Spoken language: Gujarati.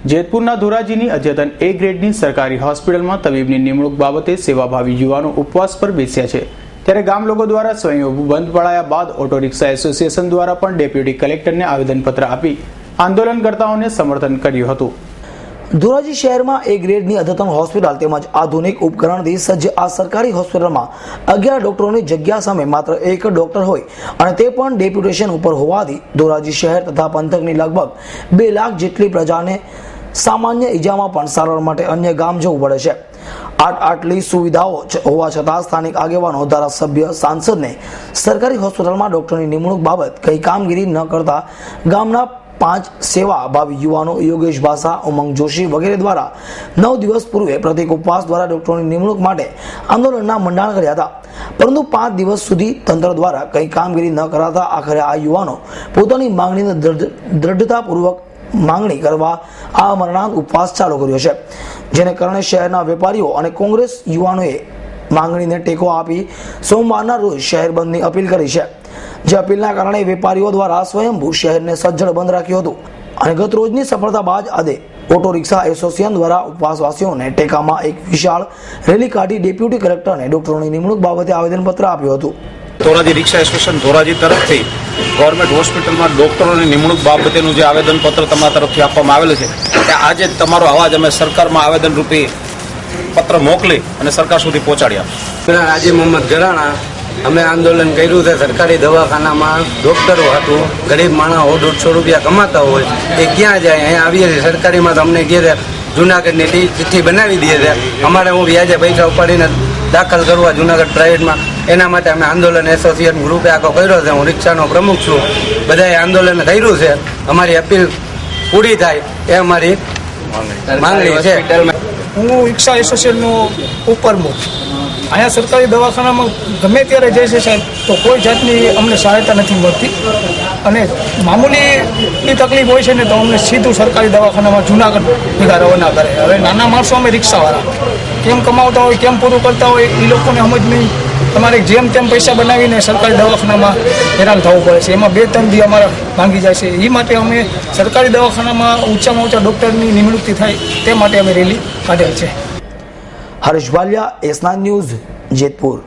જેતપુરના ધોરાજીની અદ્યતન A ગ્રેડની સરકારી હોસ્પિટલમાં તબીબની નિમણૂક બાબતે સેવાભાવી યુવાનો ઉપવાસ પર બેસ્યા છે। ત્યારે ગામ લોકો દ્વારા સ્વયંભૂ બંધ પડાયા બાદ ઓટો રિક્ષા એસોસિએશન દ્વારા પણ ડેપ્યુટી કલેક્ટરને આવેદનપત્ર આપી આંદોલનકર્તાઓને સમર્થન કર્યું હતું। ધોરાજી શહેરમાં A ગ્રેડની અદ્યતન હોસ્પિટલ તેમજ આધુનિક ઉપકરણથી સજ્જ આ સરકારી હોસ્પિટલમાં 11 ડોક્ટરોની જગ્યા સામે માત્ર એક ડોક્ટર હોય અને તે પણ ડેપ્યુટેશન ઉપર હોવાથી ધોરાજી શહેર તથા પંથકની લગભગ 2 લાખ જેટલી પ્રજાને સામાન્ય ઈજામાં પણ સારવાર માટે અન્ય ગામ જવું પડે છે। આટલી સુવિધાઓ હોવા છતાં સ્થાનિક આગેવાનો, ધારાસભ્ય, સાંસદને સરકારી હોસ્પિટલમાં ડોક્ટરની નિમણૂક બાબત કઈ કામગીરી ન કરતા ગામના 5 સેવાભાવી યુવાનો યોગેશ ભાષા, ઉમંગ જોશી વગેરે દ્વારા 9 દિવસ પૂર્વે પ્રતિક ઉપવાસ દ્વારા ડોક્ટરોની નિમણૂક માટે આંદોલનના મંડાણ કર્યા હતા, પરંતુ 5 દિવસ સુધી તંત્ર દ્વારા કઈ કામગીરી ન કરાતા આખરે આ યુવાનો પોતાની માંગણીને દ્રઢતાપૂર્વક માંગણી કરવા આ મરણાંત ઉપવાસ ચાલુ કર્યો છે, જેને કારણે શહેરના વેપારીઓ અને કોંગ્રેસ યુવાનોએ માંગણીને ટેકો આપી સોમવારના રોજ શહેર બંધની અપીલ કરી છે। જે અપીલના કારણે વેપારીઓ દ્વારા સ્વયંભૂ શહેરને સજ્જડ બંધ રાખ્યું હતું અને ગત રોજની સફળતા બાદ આજે ઓટો રિક્ષા એસોસિએશન દ્વારા ઉપવાસવાસીઓને ટેકામાં એક વિશાળ રેલી કાઢી ડેપ્યુટી કલેક્ટરને ડોક્ટરોની નિમણૂક બાબતે આવેદનપત્ર આપ્યું હતું। ધોરાજી રિક્ષા એસોસિએશન ધોરાજી તરફથી ગવર્મેન્ટ હોસ્પિટલમાં ડોક્ટરોની નિમણૂક બાબતેનું જે આવેદનપત્ર તમારા તરફથી આપવામાં આવેલું છે તે આજે તમારો અવાજ અમે સરકારમાં આવેદનરૂપી પત્ર મોકલી અને સરકાર સુધી પહોંચાડ્યા। આજે મોહમ્મદ ગરાણા અમે આંદોલન કર્યું છે। સરકારી દવાખાનામાં ડોક્ટરો હતું, ગરીબ માણસ 150 રૂપિયા કમાતા હોય એ ક્યાં જાય? અહીંયા આવીએ છીએ સરકારીમાં તો અમને કહે છે જુનાગઢની ચિઠ્ઠી બનાવી દે છે, અમારે હું વ્યાજે પૈસા ઉપાડીને દાખલ કરવા જુનાગઢ પ્રાઇવેટમાં। એના માટે અમે આંદોલન એસોસિએશન ગ્રુપે આખો કર્યો છે। હું રિક્ષાનો પ્રમુખ છું। બધાએ આંદોલન કર્યું છે। અમારી અપીલ પૂરી થાય એ અમારી માંગણી છે। હું રિક્ષા એસોસિએશનનો ઉપપ્રમુખ। અહીંયા સરકારી દવાખાનામાં ગમે ત્યારે જઈ છે સાહેબ તો કોઈ જાતની અમને સહાયતા નથી મળતી અને મામૂલીની તકલીફ હોય છે ને તો અમને સીધું સરકારી દવાખાનામાં જુનાગઢ ભેગા રવાના કરે। હવે નાના માણસો અમે રિક્ષાવાળા કેમ કમાવતા હોય, કેમ પૂરું કરતા હોય એ લોકોને સમજ નહીં। તમારે જેમ તેમ પૈસા બનાવીને સરકારી દવાખાનામાં હેરાન થવું પડે છે। એમાં 2-3 દી અમારા ભાંગી જાય છે। એ માટે અમે સરકારી દવાખાનામાં ઊંચામાં ઊંચા ડૉક્ટરની નિમણૂક થાય તે માટે અમે રેલી કાઢેલ છે। Harish Walia, S9 news, Jetpur.